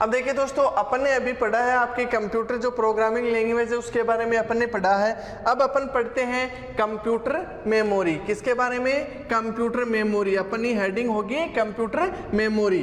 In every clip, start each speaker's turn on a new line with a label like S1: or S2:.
S1: अब देखिए दोस्तों, अपन ने अभी पढ़ा है आपके कंप्यूटर जो प्रोग्रामिंग लैंग्वेज है उसके बारे में अपन ने पढ़ा है। अब अपन पढ़ते हैं कंप्यूटर मेमोरी। किसके बारे में? Computer memory. अपनी हेडिंग होगी कंप्यूटर मेमोरी।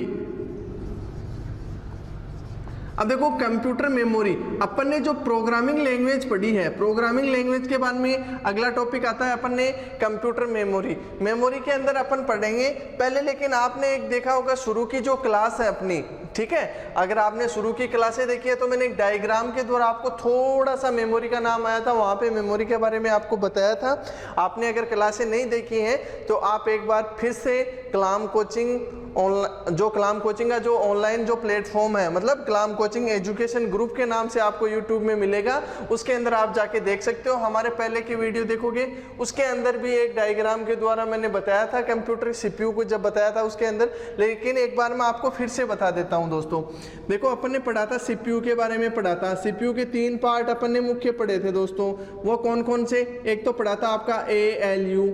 S1: अब देखो कंप्यूटर मेमोरी, अपन ने जो प्रोग्रामिंग लैंग्वेज पढ़ी है, प्रोग्रामिंग लैंग्वेज के बाद में अगला टॉपिक आता है अपन ने कंप्यूटर मेमोरी। मेमोरी के अंदर अपन पढ़ेंगे पहले, लेकिन आपने एक देखा होगा शुरू की जो क्लास है अपनी, ठीक है, अगर आपने शुरू की क्लासें देखी है तो मैंने एक डायग्राम के द्वारा आपको थोड़ा सा मेमोरी का नाम आया था, वहां पे मेमोरी के बारे में आपको बताया था। आपने अगर क्लासें नहीं देखी हैं तो आप एक बार फिर से क्लाम कोचिंग जो क्लाम कोचिंग का जो ऑनलाइन जो प्लेटफॉर्म है, मतलब क्लाम कोचिंग एजुकेशन ग्रुप के नाम से आपको यूट्यूब में मिलेगा, उसके अंदर आप जाके देख सकते हो। हमारे पहले की वीडियो देखोगे उसके अंदर भी एक डायग्राम के द्वारा मैंने बताया था कंप्यूटर सीपीयू को जब बताया था उसके अंदर, लेकिन एक बार मैं आपको फिर से बता देता हूं दोस्तों। देखो अपन ने पढ़ा था सीपीयू के बारे में पढ़ा था। सीपीयू के 3 पार्ट अपन ने मुख्य पढ़े थे दोस्तों। वो कौन कौन से? एक तो पढ़ा था आपका ALU,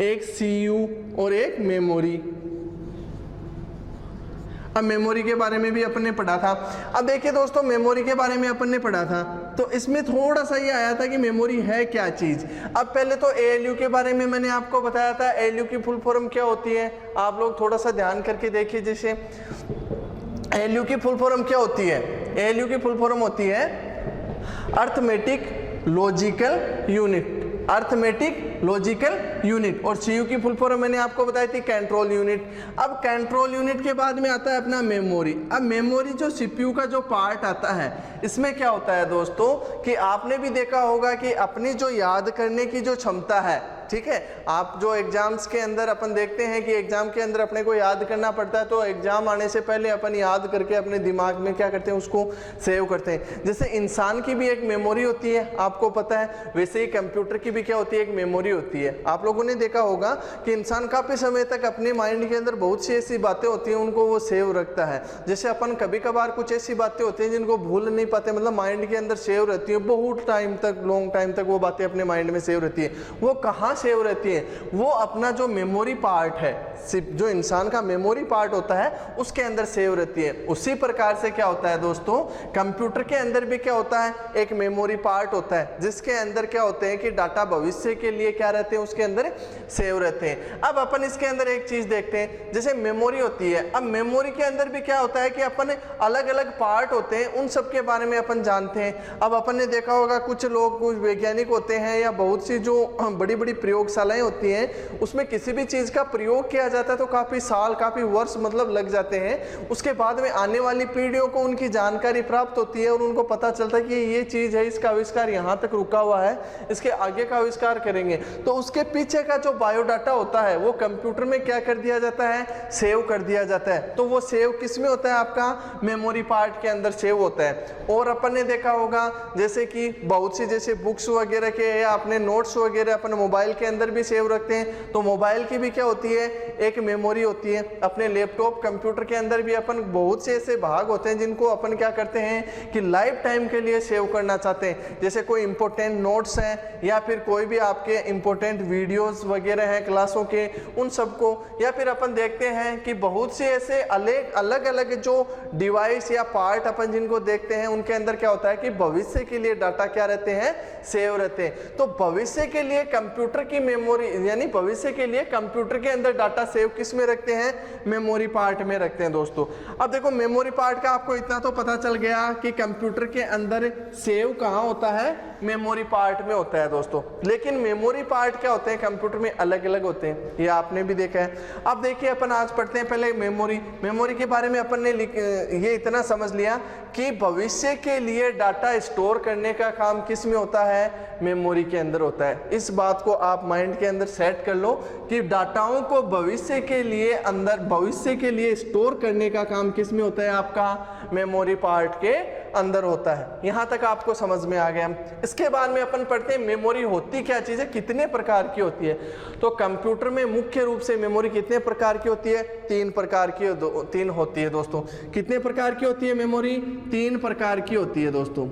S1: एक CU और एक मेमोरी। अब मेमोरी के बारे में भी अपन ने पढ़ा था। अब देखिए दोस्तों, मेमोरी के बारे में अपन ने पढ़ा था तो इसमें थोड़ा सा ये आया था कि मेमोरी है क्या चीज। अब पहले तो ALU के बारे में मैंने आपको बताया था। ALU की फुल फॉर्म क्या होती है? आप लोग थोड़ा सा ध्यान करके देखिए। जैसे ALU की फुल फॉर्म क्या होती है? ALU की फुल फॉर्म होती है arithmetic logical unit, arithmetic logical unit. और CU की फुल फॉर्म मैंने आपको बताई थी कंट्रोल यूनिट। अब कंट्रोल यूनिट के बाद में आता है अपना मेमोरी। अब मेमोरी जो CPU का जो पार्ट आता है, इसमें क्या होता है दोस्तों कि आपने भी देखा होगा कि अपनी जो याद करने की जो क्षमता है, ठीक है, आप जो एग्जाम्स के अंदर अपन देखते हैं कि एग्जाम के अंदर अपने को याद करना पड़ता है, तो एग्जाम आने से पहले अपन याद करके अपने दिमाग में क्या करते हैं, उसको सेव करते हैं। जैसे इंसान की भी एक मेमोरी होती है, आपको पता है, वैसे ही कंप्यूटर की भी क्या होती है, एक मेमोरी होती है। आप लोगों ने देखा होगा कि इंसान काफी समय तक अपने माइंड के अंदर बहुत सी ऐसी बातें होती हैं, उनको वो सेव रखता है। जैसे अपन कभी कभार कुछ ऐसी बातें होती हैं जिनको भूल नहीं पाते, मतलब माइंड के अंदर सेव रहती है बहुत टाइम तक, लॉन्ग टाइम तक वो बातें अपने माइंड में सेव रहती है। वो कहाँ सेव रहती है? वो अपना जो मेमोरी पार्ट है, जो इंसान का मेमोरी पार्ट होता है उसके अंदर सेव रहती है। उसी प्रकार से क्या होता है दोस्तों, कंप्यूटर के अंदर भी क्या होता है, एक मेमोरी पार्ट होता है जिसके अंदर क्या होते हैं कि डाटा भविष्य के लिए क्या रहते हैं, उसके अंदर सेव रहते हैं। अब अपन इसके अंदर एक चीज देखते हैं, जैसे मेमोरी होती है। अब मेमोरी के अंदर भी क्या होता है कि अपन अलग अलग पार्ट होते हैं, उन सब के बारे में अपन जानते हैं। अब अपन ने देखा होगा कुछ लोग, कुछ वैज्ञानिक होते हैं या बहुत सी जो बड़ी बड़ी प्रयोगशालाएं होती हैं, उसमें किसी भी चीज का प्रयोग किया जाता है तो काफी साल, काफी वर्ष मतलब लग जाते हैं। उसके बाद में आने वाली पीढ़ियों को उनकी जानकारी प्राप्त होती है और उनको पता चलता है कि ये चीज है, इसका आविष्कार यहाँ तक रुका हुआ है, इसके आगे का आविष्कार करेंगे। तो उसके पीछे का जो बायोडाटा होता है वो कंप्यूटर में क्या कर दिया जाता है, सेव कर दिया जाता है। तो वो सेव किस में होता है, आपका मेमोरी पार्ट के अंदर सेव होता है। और अपन ने देखा होगा जैसे कि बहुत सी जैसे बुक्स वगैरह के या अपने नोट्स वगैरह अपन मोबाइल के अंदर भी सेव रखते हैं, तो मोबाइल की भी क्या होती है, एक मेमोरी होती है। अपने लैपटॉप कंप्यूटर के अंदर भी अपन बहुत से ऐसे भाग होते हैं जिनको अपन क्या करते हैं कि लाइफ टाइम के लिए सेव करना चाहते हैं। जैसे कोई इंपॉर्टेंट नोट्स हैं या फिर कोई भी आपके इंपॉर्टेंट वीडियोस वगैरह हैं क्लासों के, उन सबको, या फिर अपन देखते हैं कि बहुत से ऐसे अलग अलग जो डिवाइस या पार्ट अपन जिनको देखते हैं उनके अंदर क्या होता है कि भविष्य के लिए डाटा क्या रहते हैं, सेव रहते हैं। तो भविष्य के लिए कंप्यूटर की मेमोरी, यानी भविष्य के लिए कंप्यूटर के अंदर डाटा सेव किस में रखते हैं, मेमोरी पार्ट में रखते हैं दोस्तों। अब देखो मेमोरी पार्ट का आपको इतना तो पता चल गया कि कंप्यूटर के अंदर सेव कहाँ होता है, मेमोरी पार्ट में होता है दोस्तों। लेकिन मेमोरी पार्ट क्या होते हैं कंप्यूटर में, अलग अलग होते हैं, ये आपने भी देखा है। अब देखिए अपन आज पढ़ते हैं पहले मेमोरी के बारे में। अपन ने ये इतना समझ लिया कि भविष्य के लिए डाटा स्टोर करने का काम किस में होता है, मेमोरी के अंदर होता है। इस बात को आप माइंड के अंदर सेट कर लो कि डाटाओं को भविष्य के लिए स्टोर करने का काम किस में होता है, आपका मेमोरी पार्ट के अंदर होता है। यहां तक आपको समझ में आ गया। इसके बाद में अपन पढ़ते हैं मेमोरी होती क्या चीज है, कितने प्रकार की होती है। तो कंप्यूटर में मुख्य रूप से मेमोरी कितने प्रकार की होती है, 3 प्रकार की, 3 होती है दोस्तों। कितने प्रकार की होती है मेमोरी, 3 प्रकार की होती है दोस्तों।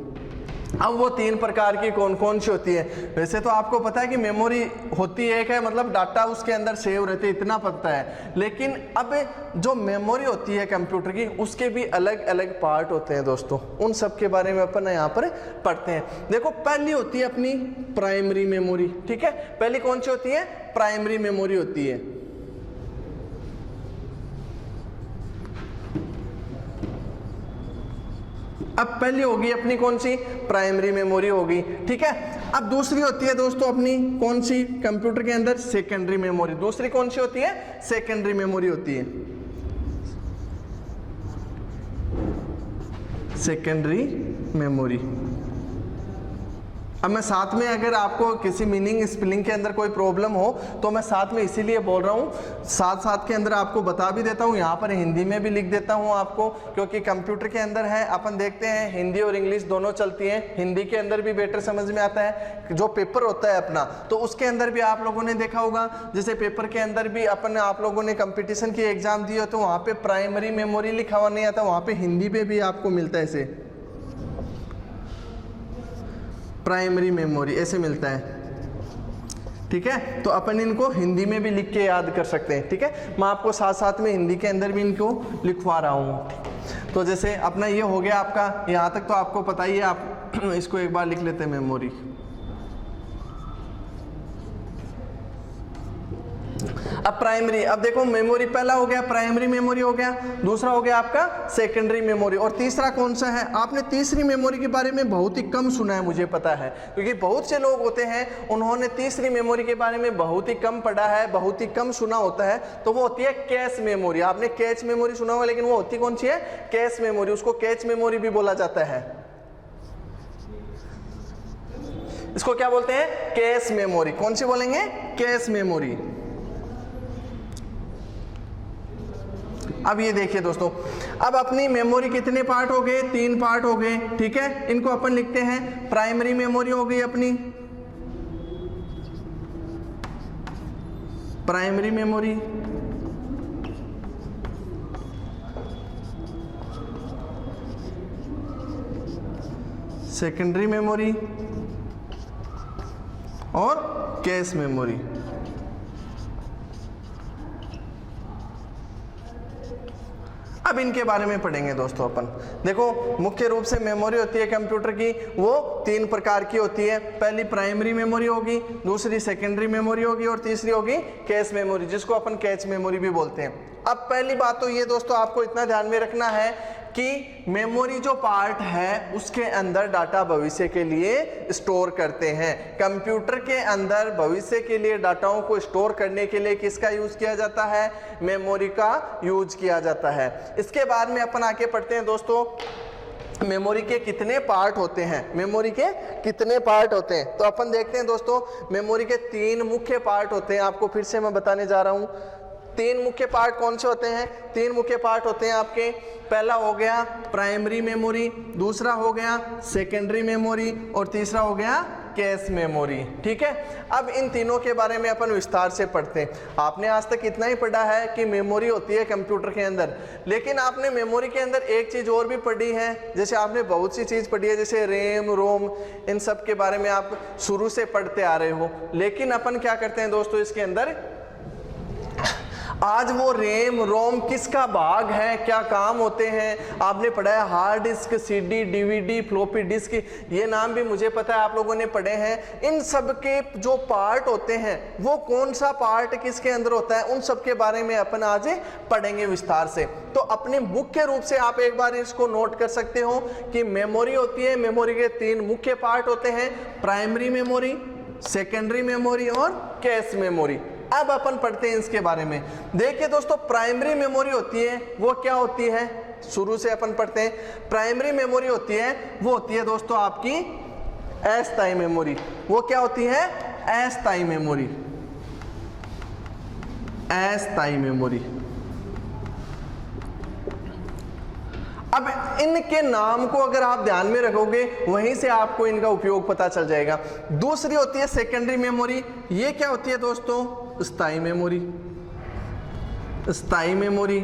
S1: अब वो तीन प्रकार की कौन कौन सी होती है? वैसे तो आपको पता है कि मेमोरी होती एक है, मतलब डाटा उसके अंदर सेव रहते हैं, इतना पता है। लेकिन अब जो मेमोरी होती है कंप्यूटर की, उसके भी अलग अलग पार्ट होते हैं दोस्तों, उन सब के बारे में अपन यहाँ पर पढ़ते हैं। देखो, पहली होती है अपनी प्राइमरी मेमोरी, ठीक है। पहली कौन सी होती है? प्राइमरी मेमोरी होती है। अब पहली होगी अपनी कौन सी? प्राइमरी मेमोरी होगी, ठीक है। अब दूसरी होती है दोस्तों अपनी कौन सी कंप्यूटर के अंदर? Secondary memory. दूसरी कौन सी होती है? सेकेंडरी मेमोरी होती है, सेकेंडरी मेमोरी। अब मैं साथ में, अगर आपको किसी मीनिंग स्पेलिंग के अंदर कोई प्रॉब्लम हो तो मैं साथ में इसीलिए बोल रहा हूँ, साथ साथ के अंदर आपको बता भी देता हूँ, यहाँ पर हिंदी में भी लिख देता हूँ आपको, क्योंकि कंप्यूटर के अंदर है, अपन देखते हैं हिंदी और इंग्लिश दोनों चलती हैं। हिंदी के अंदर भी बेटर समझ में आता है, जो पेपर होता है अपना, तो उसके अंदर भी आप लोगों ने देखा होगा, जैसे पेपर के अंदर भी अपन, आप लोगों ने कंपटीशन की एग्जाम दी हो तो वहाँ पे प्राइमरी मेमोरी लिखा हुआ नहीं आता, वहाँ पे हिंदी पे भी आपको मिलता है ऐसे, प्राइमरी मेमोरी ऐसे मिलता है, ठीक है। तो अपन इनको हिंदी में भी लिख के याद कर सकते हैं, ठीक है। मैं आपको साथ साथ में हिंदी के अंदर भी इनको लिखवा रहा हूँ। तो जैसे अपना ये हो गया आपका, यहाँ तक तो आपको पता ही है, आप इसको एक बार लिख लेते हैं, मेमोरी। अब प्राइमरी, अब देखो मेमोरी पहला हो गया प्राइमरी मेमोरी हो गया, दूसरा हो गया आपका सेकेंडरी मेमोरी, और तीसरा कौन सा है? आपने तीसरी मेमोरी के बारे में बहुत ही कम सुना है, मुझे पता है, क्योंकि बहुत से लोग होते हैं उन्होंने तीसरी मेमोरी के बारे में बहुत ही कम पढ़ा है, बहुत ही कम सुना होता है। तो वो होती है कैश मेमोरी। आपने कैश मेमोरी सुना होगा, लेकिन वो होती कौन सी है? Cache memory. उसको कैश मेमोरी भी बोला जाता है। इसको क्या बोलते हैं? Cache memory. कौन सी बोलेंगे? Cache memory. अब ये देखिए दोस्तों, अब अपनी मेमोरी कितने पार्ट हो गए? 3 पार्ट हो गए, ठीक है। इनको अपन लिखते हैं, प्राइमरी मेमोरी हो गई अपनी, प्राइमरी मेमोरी, सेकेंडरी मेमोरी और कैश मेमोरी। अब इनके बारे में पढ़ेंगे दोस्तों अपन। देखो, मुख्य रूप से मेमोरी होती है कंप्यूटर की, वो 3 प्रकार की होती है। पहली प्राइमरी मेमोरी होगी, दूसरी सेकेंडरी मेमोरी होगी और तीसरी होगी कैश मेमोरी, जिसको अपन कैश मेमोरी भी बोलते हैं। अब पहली बात तो ये दोस्तों आपको इतना ध्यान में रखना है कि मेमोरी जो पार्ट है उसके अंदर डाटा भविष्य के लिए स्टोर करते हैं। कंप्यूटर के अंदर भविष्य के लिए डाटाओं को स्टोर करने के लिए किसका यूज किया जाता है? मेमोरी का यूज किया जाता है। इसके बाद में अपन आगे पढ़ते हैं दोस्तों, मेमोरी के कितने पार्ट होते हैं? मेमोरी के कितने पार्ट होते हैं? तो अपन देखते हैं दोस्तों, मेमोरी के 3 मुख्य पार्ट होते हैं। आपको फिर से मैं बताने जा रहा हूं, 3 मुख्य पार्ट कौन से होते हैं? 3 मुख्य पार्ट होते हैं आपके। पहला हो गया प्राइमरी मेमोरी, दूसरा हो गया सेकेंडरी मेमोरी और तीसरा हो गया कैश मेमोरी, ठीक है। अब इन तीनों के बारे में अपन विस्तार से पढ़ते हैं। आपने आज तक इतना ही पढ़ा है कि मेमोरी होती है कंप्यूटर के अंदर, लेकिन आपने मेमोरी के अंदर एक चीज और भी पढ़ी है। जैसे आपने बहुत सी चीज पढ़ी है, जैसे रैम, रोम, इन सब के बारे में आप शुरू से पढ़ते आ रहे हो। लेकिन अपन क्या करते हैं दोस्तों, इसके अंदर आज वो रैम रोम किसका भाग है, क्या काम होते हैं, आपने पढ़ा है hard disk, CD, DVD, floppy disk, ये नाम भी मुझे पता है आप लोगों ने पढ़े हैं। इन सब के जो पार्ट होते हैं, वो कौन सा पार्ट किसके अंदर होता है, उन सब के बारे में अपन आज पढ़ेंगे विस्तार से। तो अपने मुख्य रूप से आप एक बार इसको नोट कर सकते हो कि मेमोरी होती है, मेमोरी के 3 मुख्य पार्ट होते हैं, प्राइमरी मेमोरी, सेकेंडरी मेमोरी और कैश मेमोरी। अब अपन पढ़ते हैं इसके बारे में। देखिए दोस्तों, प्राइमरी मेमोरी होती है वो क्या होती है, शुरू से अपन पढ़ते हैं। प्राइमरी मेमोरी होती है वो होती है दोस्तों आपकी अस्थायी मेमोरी। वो क्या होती है? अस्थायी मेमोरी, अस्थायी मेमोरी। अब इनके नाम को अगर आप ध्यान में रखोगे, वहीं से आपको इनका उपयोग पता चल जाएगा। दूसरी होती है सेकेंडरी मेमोरी। ये क्या होती है दोस्तों? स्थायी मेमोरी, स्थायी मेमोरी।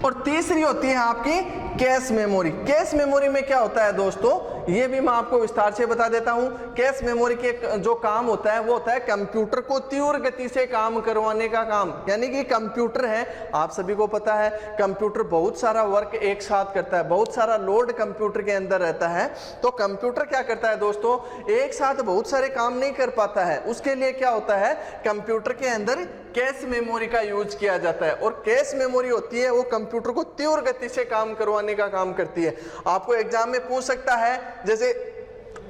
S1: और तीसरी होती है आपकी कैश मेमोरी। कैश मेमोरी में क्या होता है दोस्तों, ये भी मैं आपको विस्तार से बता देता हूं। कैश मेमोरी के जो काम होता है वो होता है कंप्यूटर को तीव्र गति से काम करवाने का काम। यानी कि कंप्यूटर है, आप सभी को पता है कंप्यूटर बहुत सारा वर्क एक साथ करता है, बहुत सारा लोड कंप्यूटर के अंदर रहता है। तो कंप्यूटर क्या करता है दोस्तों, एक साथ बहुत सारे काम नहीं कर पाता है। उसके लिए क्या होता है, कंप्यूटर के अंदर कैश मेमोरी का यूज किया जाता है। और कैश मेमोरी होती है वो कंप्यूटर को तीव्र गति से काम करवाने का काम करती है। आपको एग्जाम में पूछ सकता है, जैसे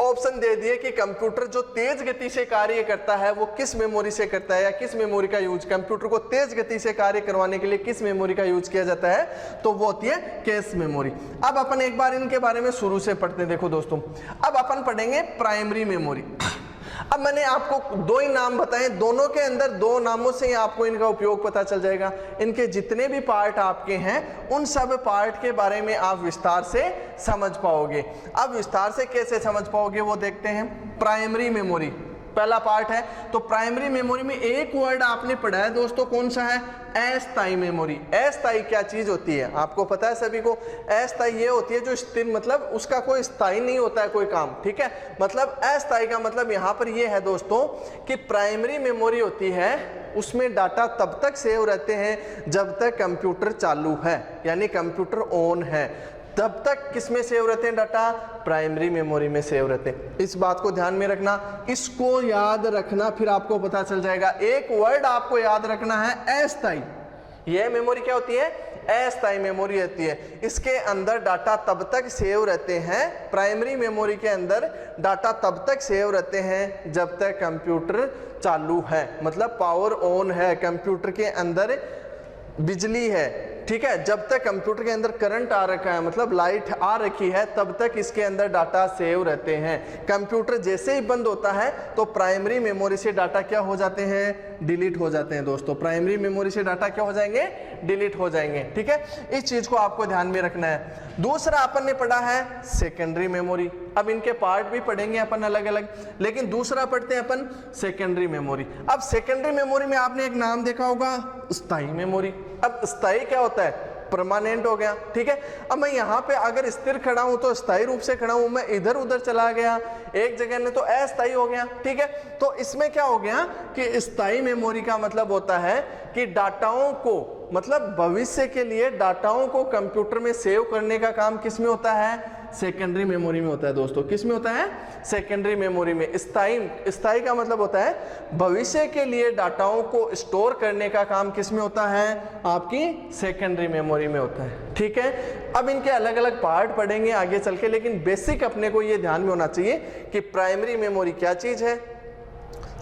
S1: ऑप्शन दे दिए कि कंप्यूटर जो तेज गति से कार्य करता है वो किस मेमोरी से करता है, या किस मेमोरी का यूज, कंप्यूटर को तेज गति से कार्य करवाने के लिए किस मेमोरी का यूज किया जाता है, तो वो होती है कैश मेमोरी। अब अपन एक बार इनके बारे में शुरू से पढ़ते हैं। देखो दोस्तों, अब अपन पढ़ेंगे प्राइमरी मेमोरी। अब मैंने आपको दो ही नाम बताए, दोनों के अंदर दो नामों से ही आपको इनका उपयोग पता चल जाएगा। इनके जितने भी पार्ट आपके हैं उन सब पार्ट के बारे में आप विस्तार से समझ पाओगे। अब विस्तार से कैसे समझ पाओगे वो देखते हैं। प्राइमरी मेमोरी पहला पार्ट है। तो प्राइमरी मेमोरी में एक वर्ड आपने पढ़ा है दोस्तों, कौन सा है, अस्थायी मेमोरी। अस्थायी क्या चीज होती है आपको पता है सभी को। अस्थायी ये होती है जो स्थिर, मतलब उसका कोई स्थायी नहीं होता है कोई काम, ठीक है। मतलब अस्थायी का मतलब यहाँ पर ये है दोस्तों कि प्राइमरी मेमोरी होती है उसमें डाटा तब तक सेव रहते हैं जब तक कंप्यूटर चालू है, यानी कंप्यूटर ऑन है, तब तक किसमें सेव रहते हैं डाटा, प्राइमरी मेमोरी में सेव रहते हैं। इस बात को ध्यान में रखना, इसको याद रखना, फिर आपको पता चल जाएगा। एक वर्ड आपको याद रखना है, अस्थायी। यह मेमोरी क्या होती है, अस्थायी मेमोरी रहती है। इसके अंदर डाटा तब तक सेव रहते हैं, प्राइमरी मेमोरी के अंदर डाटा तब तक सेव रहते हैं जब तक कंप्यूटर चालू है, मतलब पावर ऑन है, कंप्यूटर के अंदर बिजली है, ठीक है। जब तक कंप्यूटर के अंदर करंट आ रखा है, मतलब लाइट आ रखी है, तब तक इसके अंदर डाटा सेव रहते हैं। कंप्यूटर जैसे ही बंद होता है तो प्राइमरी मेमोरी से डाटा क्या हो जाते हैं, डिलीट हो जाते हैं दोस्तों। प्राइमरी मेमोरी से डाटा क्या हो जाएंगे, डिलीट हो जाएंगे, ठीक है। इस चीज को आपको ध्यान में रखना है। दूसरा अपन ने पढ़ा है सेकेंडरी मेमोरी। अब इनके पार्ट भी पढ़ेंगे अपन अलग अलग, लेकिन दूसरा पढ़ते हैं अपन सेकेंडरी मेमोरी। अब सेकेंडरी मेमोरी में आपने एक नाम देखा होगा, स्थायी मेमोरी। अब स्थायी क्या होता है, परमानेंट हो गया, ठीक है। अब मैं यहाँ पे अगर स्थिर खड़ा हूं तो स्थायी रूप से खड़ा हूं, मैं इधर उधर चला गया एक जगह में तो अस्थायी हो गया, ठीक है। तो इसमें क्या हो गया कि स्थायी मेमोरी का मतलब होता है कि डाटाओं को, मतलब भविष्य के लिए डाटाओं को कंप्यूटर में सेव करने का काम किस में होता है, सेकेंडरी मेमोरी में होता है दोस्तों। किस में होता है, सेकेंडरी मेमोरी में। स्थायी का मतलब होता है भविष्य के लिए डाटाओं को स्टोर करने का काम किस में होता है, आपकी सेकेंडरी मेमोरी में होता है, ठीक है। अब इनके अलग अलग पार्ट पढ़ेंगे आगे चल के, लेकिन बेसिक अपने को ये ध्यान में होना चाहिए कि प्राइमरी मेमोरी क्या चीज है,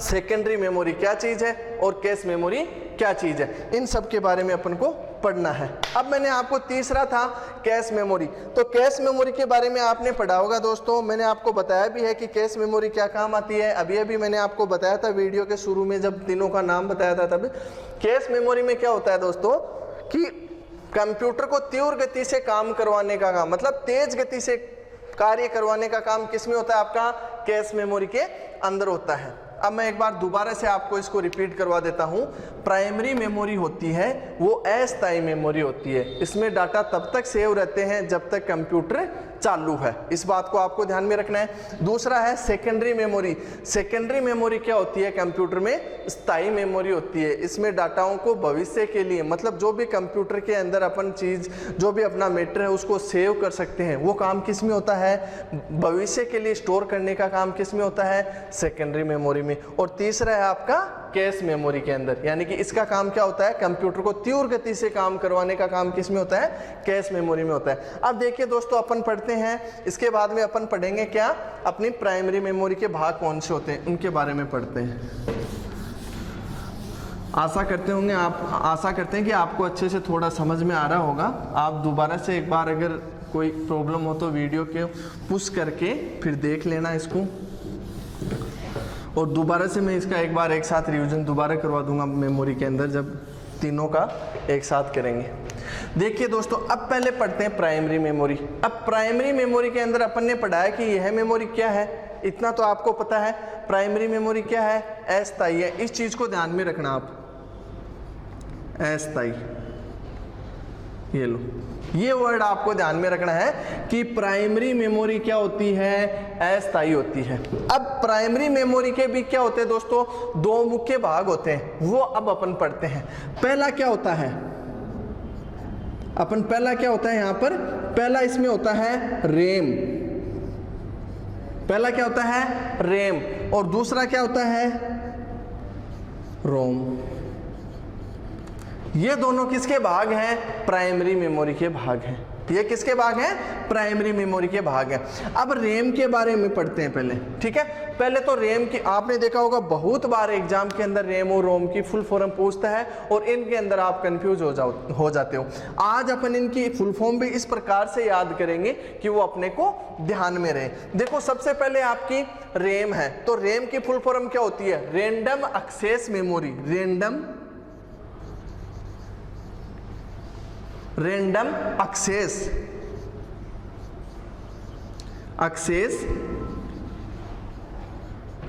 S1: सेकेंडरी मेमोरी क्या चीज है और कैश मेमोरी क्या चीज है, इन सब के बारे में अपन को पढ़ना है। अब मैंने आपको तीसरा था कैश मेमोरी। तो कैश मेमोरी के बारे में आपने पढ़ा होगा दोस्तों, मैंने आपको बताया भी है कि कैश मेमोरी क्या काम आती है। अभी अभी मैंने आपको बताया था वीडियो के शुरू में जब तीनों का नाम बताया था, तब कैश मेमोरी में क्या होता है दोस्तों कि कंप्यूटर को तीव्र गति से काम करवाने का काम, मतलब तेज गति से कार्य करवाने का काम किस में होता है, आपका कैश मेमोरी के अंदर होता है। अब मैं एक बार दोबारा से आपको इसको रिपीट करवा देता हूं। प्राइमरी मेमोरी होती है वो अस्थायी मेमोरी होती है, इसमें डाटा तब तक सेव रहते हैं जब तक कंप्यूटर चालू है, इस बात को आपको ध्यान में रखना है। दूसरा है सेकेंडरी मेमोरी। सेकेंडरी मेमोरी क्या होती है, कंप्यूटर में स्थायी मेमोरी होती है, इसमें डाटाओं को भविष्य के लिए, मतलब जो भी कंप्यूटर के अंदर अपन चीज, जो भी अपना मैटर है उसको सेव कर सकते हैं, वो काम किस में होता है, भविष्य के लिए स्टोर करने का काम किस में होता है, सेकेंडरी मेमोरी में। और तीसरा है आपका कैश मेमोरी के अंदर, यानी कि इसका काम क्या होता है, कंप्यूटर को तीव्र गति से काम करवाने का काम किस में होता है, कैश मेमोरी में होता है। अब देखिए दोस्तों, अपन पढ़ते हैं, इसके बाद में अपन पढ़ेंगे क्या, अपनी प्राइमरी मेमोरी के भाग कौन से होते हैं उनके बारे में पढ़ते हैं। आशा करते हैं कि आपको अच्छे से थोड़ा समझ में आ रहा होगा। आप दोबारा से एक बार अगर कोई प्रॉब्लम हो तो वीडियो के पुश करके फिर देख लेना इसको, और दोबारा से मैं इसका एक बार एक साथ रिवीजन दोबारा करवा दूंगा मेमोरी के अंदर, जब तीनों का एक साथ करेंगे। देखिए दोस्तों, अब पहले पढ़ते हैं प्राइमरी मेमोरी। अब प्राइमरी मेमोरी के अंदर अपन ने पढ़ा है कि यह मेमोरी क्या है, इतना तो आपको पता है। प्राइमरी मेमोरी क्या है, अस्थायी है, इस चीज को ध्यान में रखना आप, अस्थायी, ये लो ये वर्ड आपको ध्यान में रखना है कि प्राइमरी मेमोरी क्या होती है, अस्थायी होती है। अब प्राइमरी मेमोरी के भी क्या होते हैं दोस्तों, दो मुख्य भाग होते हैं, वो अब अपन पढ़ते हैं। पहला क्या होता है, पहला क्या होता है यहाँ पर, पहला इसमें होता है रैम, पहला क्या होता है रैम, और दूसरा क्या होता है रोम। ये दोनों किसके भाग हैं, प्राइमरी मेमोरी के भाग हैं। ये किसके भाग हैं, प्राइमरी मेमोरी के भाग हैं। अब रैम के बारे में पढ़ते हैं पहले, ठीक है। पहले तो रैम की आपने देखा होगा बहुत बार एग्जाम के अंदर रैम और रोम की फुल फॉर्म पूछता है और इनके अंदर आप कंफ्यूज हो जाते हो। आज अपन इनकी फुल फॉर्म भी इस प्रकार से याद करेंगे कि वो अपने को ध्यान में रहे। देखो सबसे पहले आपकी रैम है, तो रैम की फुल फॉर्म क्या होती है, random access memory, random access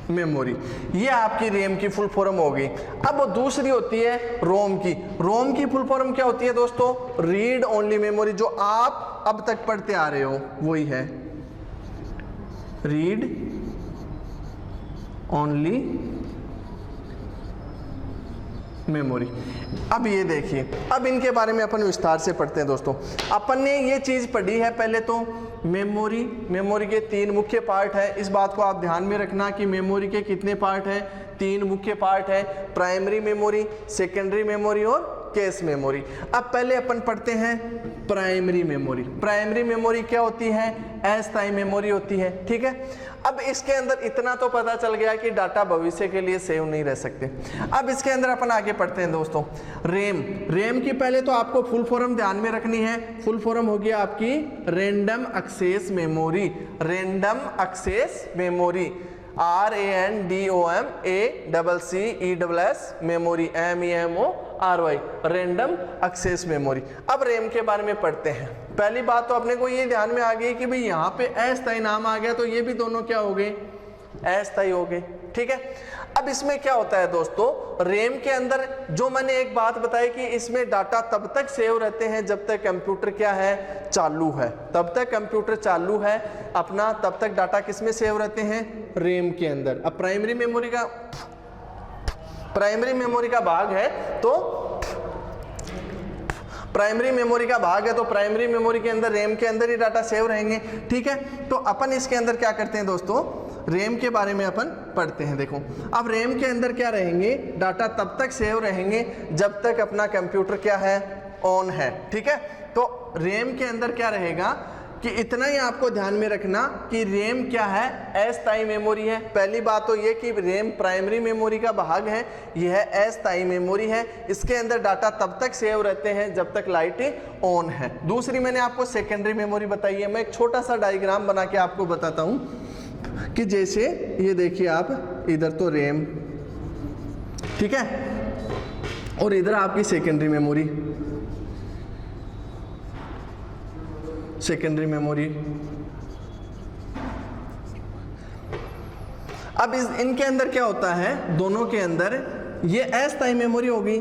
S1: memory, ये आपकी रैम की फुल फॉर्म हो गई। अब दूसरी होती है रोम की। रोम की फुल फॉर्म क्या होती है दोस्तों, रीड ओनली मेमोरी, जो आप अब तक पढ़ते आ रहे हो वही है रीड ओनली मेमोरी। अब ये देखिए, अब इनके बारे में अपन विस्तार से पढ़ते हैं दोस्तों। अपन ने ये चीज पढ़ी है पहले तो मेमोरी के तीन मुख्य पार्ट है। इस बात को आप ध्यान में रखना कि मेमोरी के कितने पार्ट है, तीन मुख्य पार्ट है, प्राइमरी मेमोरी, सेकेंडरी मेमोरी और कैश मेमोरी। अब पहले अपन पढ़ते हैं प्राइमरी मेमोरी। प्राइमरी मेमोरी क्या होती है, अस्थायी मेमोरी होती है, ठीक है। अब इसके अंदर इतना तो पता चल गया कि डाटा भविष्य के लिए सेव नहीं रह सकते। अब इसके अंदर अपन आगे पढ़ते हैं दोस्तों, रैम की पहले तो आपको फुल फॉर्म ध्यान में रखनी है। फुल फॉर्म हो गया आपकी random access memory, random access memory, RANDOMACCESS memory, MEMORY, random access memory. अब रैम के बारे में पढ़ते हैं। पहली बात तो अपने को ये ध्यान में आ गई कि भाई यहाँ पे अस्थायी नाम आ गया, तो ये भी दोनों क्या हो गए, अस्थायी हो गए, ठीक है। अब इसमें क्या होता है दोस्तों, रैम के अंदर जो मैंने एक बात बताई कि इसमें डाटा तब तक सेव रहते हैं जब तक कंप्यूटर क्या है, चालू है। तब तक कंप्यूटर चालू है अपना, तब तक डाटा किसमें सेव रहते हैं, रैम के अंदर। अब प्राइमरी मेमोरी का भाग है तो प्राइमरी मेमोरी का भाग है, तो प्राइमरी मेमोरी के अंदर रैम के अंदर ही डाटा सेव रहेंगे, ठीक है। तो अपन इसके अंदर क्या करते हैं दोस्तों, रैम के बारे में अपन पढ़ते हैं। देखो अब रैम के अंदर क्या रहेंगे, डाटा तब तक सेव रहेंगे जब तक अपना कंप्यूटर क्या है, ऑन है, ठीक है। तो रैम के अंदर क्या रहेगा कि इतना ही आपको ध्यान में रखना कि रैम क्या है, अस्थायी मेमोरी है। पहली बात तो ये कि रैम प्राइमरी मेमोरी का भाग है, यह अस्थायी मेमोरी है। इसके अंदर डाटा तब तक सेव रहते हैं जब तक लाइट ऑन है। दूसरी मैंने आपको सेकेंडरी मेमोरी बताई है। मैं एक छोटा सा डायग्राम बना के आपको बताता हूं कि जैसे ये देखिए आप, इधर तो रैम, ठीक है, और इधर आपकी सेकेंडरी मेमोरी, सेकेंडरी मेमोरी। अब इनके अंदर क्या होता है, दोनों के अंदर ये अस्थायी मेमोरी होगी,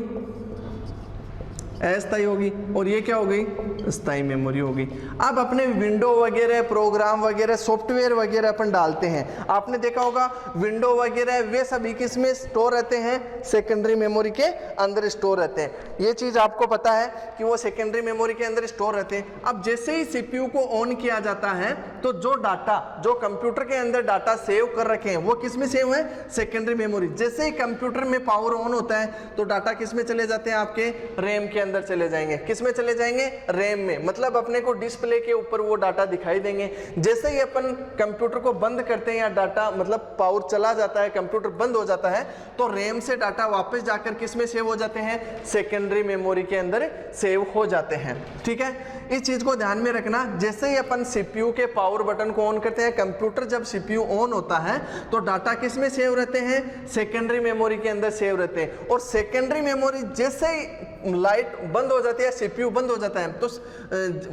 S1: अस्थायी होगी, और ये क्या हो गई, स्थायी मेमोरी होगी। अब अपने विंडो वगैरह, प्रोग्राम वगैरह, सॉफ्टवेयर वगैरह अपन डालते हैं। आपने देखा होगा विंडो वगैरह वे सभी किसमें स्टोर रहते हैं, सेकेंडरी मेमोरी के अंदर स्टोर रहते हैं। ये चीज आपको पता है कि वो सेकेंडरी मेमोरी के अंदर स्टोर रहते हैं। अब जैसे ही सीपीयू को ऑन किया जाता है तो जो डाटा, जो कंप्यूटर के अंदर डाटा सेव कर रखे हैं वो किसमें सेव है, सेकेंडरी मेमोरी। जैसे ही कंप्यूटर में पावर ऑन होता है तो डाटा किसमें चले जाते हैं, आपके रैम के अंदर चले जाएंगे। किसमें चले जाएंगे, रैम में। मतलब अपने को डिस्प्ले के ऊपर वो डाटा दिखाई देंगे। जैसे ही अपन कंप्यूटर को बंद करते हैं या डाटा मतलब पावर चला जाता है, कंप्यूटर बंद हो जाता है, तो रैम से डाटा वापस जाकर किसमें सेव हो जाते हैं, सेकेंडरी मेमोरी के अंदर सेव हो जाते हैं, ठीक है। इस चीज को ध्यान में रखना। जैसे ही अपन सीपीयू के पावर बटन को ऑन करते हैं, कंप्यूटर जब सीपीयू ऑन होता है तो डाटा किसमें सेव रहते हैं, सेकेंडरी मेमोरी के अंदर सेव रहते हैं। और सेकेंडरी मेमोरी जैसे ही लाइट बंद हो जाती है, सीपीयू बंद हो जाता है, तो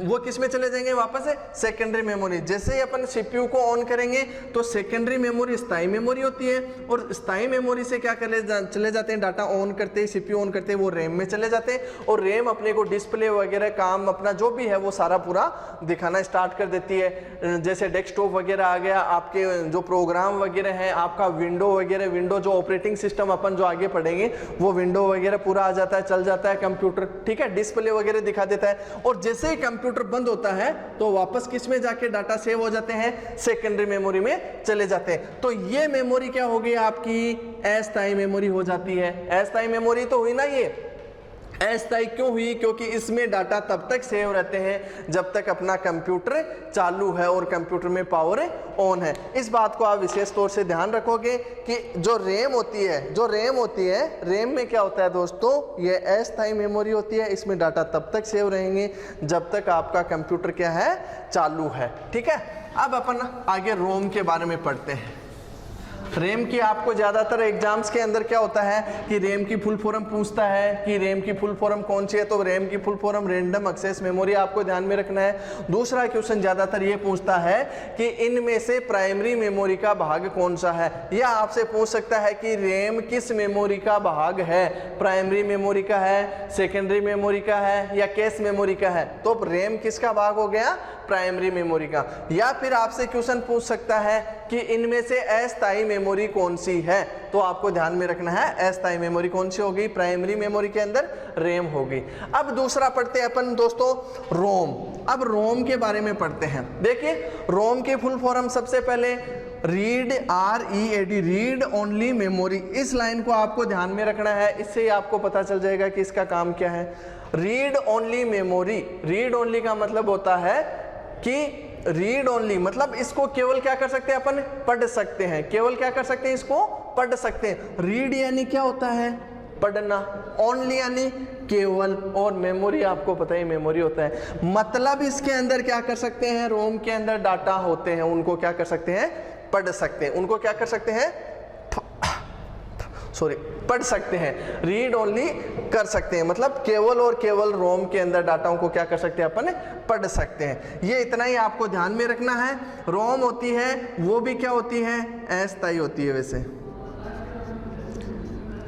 S1: वो किस में चले जाएंगे वापस है, सेकेंडरी मेमोरी। जैसे ही अपन सीपीयू को ऑन करेंगे तो सेकेंडरी मेमोरी स्थायी मेमोरी होती है, और स्थायी मेमोरी से क्या चले जाते हैं, डाटा ऑन करते ही सीपीयू ऑन करते ही वो रैम में चले जाते हैं, और रैम अपने को डिस्प्ले वगैरह काम अपना जो भी है वो सारा पूरा दिखाना स्टार्ट कर देती है। जैसे डेस्कटॉप वगैरह आ गया, आपके जो प्रोग्राम वगैरह है, आपका विंडो वगैरह, विंडो जो ऑपरेटिंग सिस्टम अपन जो आगे पढ़ेंगे वो विंडो वगैरह पूरा आ जाता है, चल जाता है कंप्यूटर, ठीक है, डिस्प्ले वगैरह दिखा देता है। और जैसे ही कंप्यूटर बंद होता है तो वापस किस में जाके डाटा सेव हो जाते हैं, सेकेंडरी मेमोरी में चले जाते हैं। तो ये मेमोरी क्या होगी आपकी, अस्थायी मेमोरी हो जाती है। अस्थायी मेमोरी तो हुई ना, ये अस्थायी क्यों हुई, क्योंकि इसमें डाटा तब तक सेव रहते हैं जब तक अपना कंप्यूटर चालू है और कंप्यूटर में पावर ऑन है। इस बात को आप विशेष तौर से ध्यान रखोगे कि जो रैम होती है, रैम में क्या होता है दोस्तों, ये अस्थायी मेमोरी होती है, इसमें डाटा तब तक सेव रहेंगे जब तक आपका कंप्यूटर क्या है, चालू है, ठीक है। अब अपन आगे रोम के बारे में पढ़ते हैं। रैम की आपको ज़्यादातर एग्जाम्स के अंदर क्या होता है कि रैम की फुल फॉर्म पूछता है कि रैम की फुल फॉर्म कौन सी है, तो रैम की full form random access memory आपको ध्यान में रखना है। दूसरा क्वेश्चन ज़्यादातर ये पूछता है कि इनमें से प्राइमरी मेमोरी का भाग कौन सा है, या आपसे पूछ सकता है कि रैम किस मेमोरी का भाग है, प्राइमरी मेमोरी का है, सेकेंडरी मेमोरी का है, या कैश मेमोरी का है। तो रैम किसका भाग हो गया, प्राइमरी मेमोरी का। या फिर आपसे क्वेश्चन पूछ सकता है कि इनमें से अस्थायी मेमोरी कौन सी है, तो आपको ध्यान में रखना है अस्थायी मेमोरी कौन सी होगी, प्राइमरी मेमोरी के अंदर रैम होगी। अब दूसरा पढ़ते हैं अपन दोस्तों रोम। अब रोम के बारे में पढ़ते हैं। देखिए रोम की फुल फॉर्म सबसे पहले read, READ, read only memory. इस लाइन को आपको ध्यान में रखना है, इससे ही आपको पता चल जाएगा कि इसका काम क्या है। Read only memory, read only का मतलब होता है कि रीड ओनली मतलब इसको केवल क्या कर सकते हैं अपन, पढ़ सकते हैं, केवल क्या कर सकते हैं, इसको पढ़ सकते हैं। रीड यानी क्या होता है, पढ़ना, ओनली यानी केवल, और मेमोरी आपको पता ही मेमोरी होता है, मतलब इसके अंदर क्या कर सकते हैं, रोम के अंदर डाटा होते हैं उनको क्या कर सकते हैं, पढ़ सकते हैं, उनको क्या कर सकते हैं, पढ़ सकते हैं। रीड ओनली कर सकते हैं मतलब केवल और केवल रोम के अंदर डाटाओं को क्या कर सकते हैं, अपन पढ़ सकते हैं। ये इतना ही आपको ध्यान में रखना है। रोम होती है वो भी क्या होती है, अस्थायी होती है। वैसे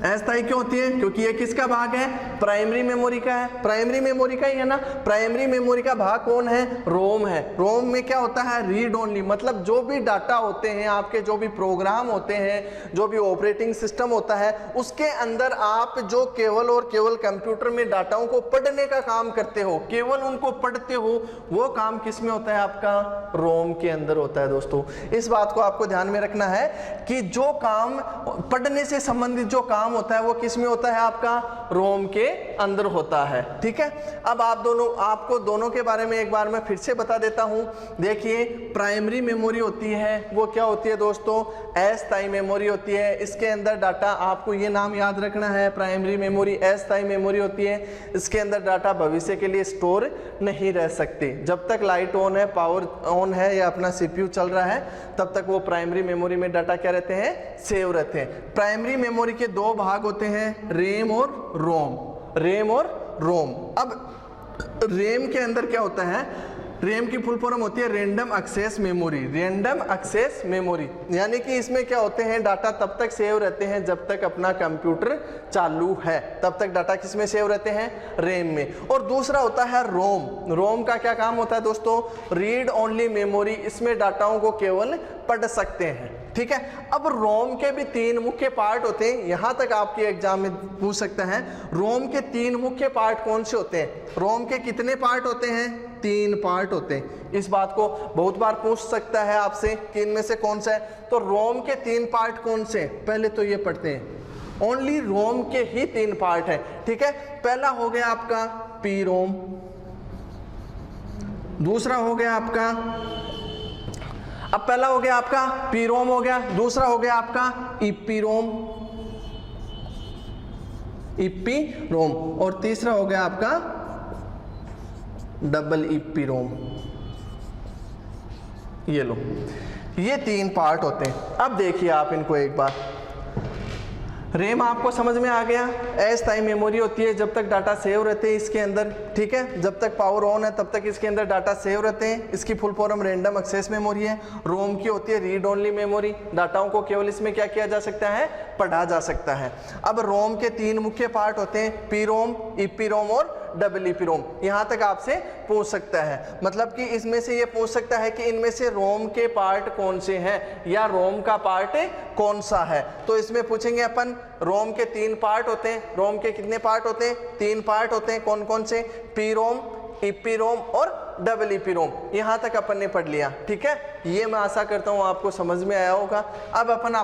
S1: अस्थायी क्यों होती है, क्योंकि ये किसका भाग है, प्राइमरी मेमोरी का है, प्राइमरी मेमोरी का ही है ना। प्राइमरी मेमोरी का भाग कौन है, रोम है। रोम में क्या होता है, रीड ओनली मतलब जो भी डाटा होते हैं आपके, जो भी प्रोग्राम होते हैं, जो भी ऑपरेटिंग सिस्टम होता है, उसके अंदर आप जो केवल और केवल कंप्यूटर में डाटाओं को पढ़ने का काम करते हो, केवल उनको पढ़ते हो, वो काम किस में होता है, आपका रोम के अंदर होता है। दोस्तों इस बात को आपको ध्यान में रखना है कि जो काम पढ़ने से संबंधित जो काम होता है वो किस में होता है, आपका रोम के अंदर होता है। ठीक है, अब आपको दोनों के बारे में एक बार मैं फिर से बता देता हूं। देखिए प्राइमरी मेमोरी होती है वो क्या होती है दोस्तों, अस्थायी मेमोरी होती है। इसके अंदर डाटा, आपको ये नाम याद रखना है, प्राइमरी मेमोरी अस्थायी मेमोरी होती है। इसके अंदर डाटा भविष्य के लिए स्टोर नहीं रह सकते। जब तक लाइट ऑन है, पावर ऑन है या अपना सीपीयू चल रहा है, तब तक वो प्राइमरी मेमोरी में डाटा क्या रहते हैं, सेव रहते हैं। प्राइमरी मेमोरी के दो भाग होते हैं, रैम और रोम, रैम और रोम। अब रैम के अंदर क्या होता है, रैम की फुल फॉर्म होती है random access memory, random access memory, यानी कि इसमें क्या होते हैं, डाटा तब तक सेव रहते हैं जब तक अपना कंप्यूटर चालू है, तब तक डाटा किस में सेव रहते हैं, रैम में। और दूसरा होता है रोम। रोम का क्या काम होता है दोस्तों, रीड ओनली मेमोरी, इसमें डाटाओं को केवल पढ़ सकते हैं। ठीक है, अब रोम के भी तीन मुख्य पार्ट होते हैं, यहां तक आपके एग्जाम में पूछ सकता है रोम के तीन मुख्य पार्ट कौन से होते हैं। रोम के कितने पार्ट होते हैं, 3 पार्ट होते हैं। इस बात को बहुत बार पूछ सकता है आपसे कि इनमें से कौन सा है। तो रोम के 3 पार्ट कौन से, पहले तो ये पढ़ते हैं, ओनली रोम के ही 3 पार्ट है। ठीक है, पहला हो गया आपका पी रोम, दूसरा हो गया आपका, अब पहला हो गया आपका पी रोम हो गया, दूसरा हो गया आपका ईपी रोम, ईपी रोम, और तीसरा हो गया आपका डबल ईपी रोम। ये लो, ये 3 पार्ट होते हैं। अब देखिए आप इनको एक बार, रैम आपको समझ में आ गया। अस्थायी मेमोरी होती है जब तक डाटा सेव रहते हैं इसके अंदर, ठीक है, जब तक पावर ऑन है तब तक इसके अंदर डाटा सेव रहते हैं। इसकी full form random access memory है। रोम की होती है रीड ओनली मेमोरी, डाटाओं को केवल इसमें क्या किया जा सकता है, पढ़ा जा सकता है। अब रोम के 3 मुख्य पार्ट होते हैं, पी रोम, ईपी रोम और डबल ईपी रोम। यहाँ तक आपसे पूछ सकता है, मतलब कि इसमें से ये पूछ सकता है कि इनमें से रोम के पार्ट कौन से हैं या रोम का पार्ट कौन सा है। तो इसमें पूछेंगे अपन, रोम के 3 पार्ट होते हैं। रोम के कितने पार्ट होते हैं, 3 पार्ट होते हैं। कौन कौन से, पी रोम, ईपी रोम और डबल ईपी रोम। यहाँ तक अपन ने पढ़ लिया, ठीक है। ये मैं आशा करता हूँ आपको समझ में आया होगा। अब अपन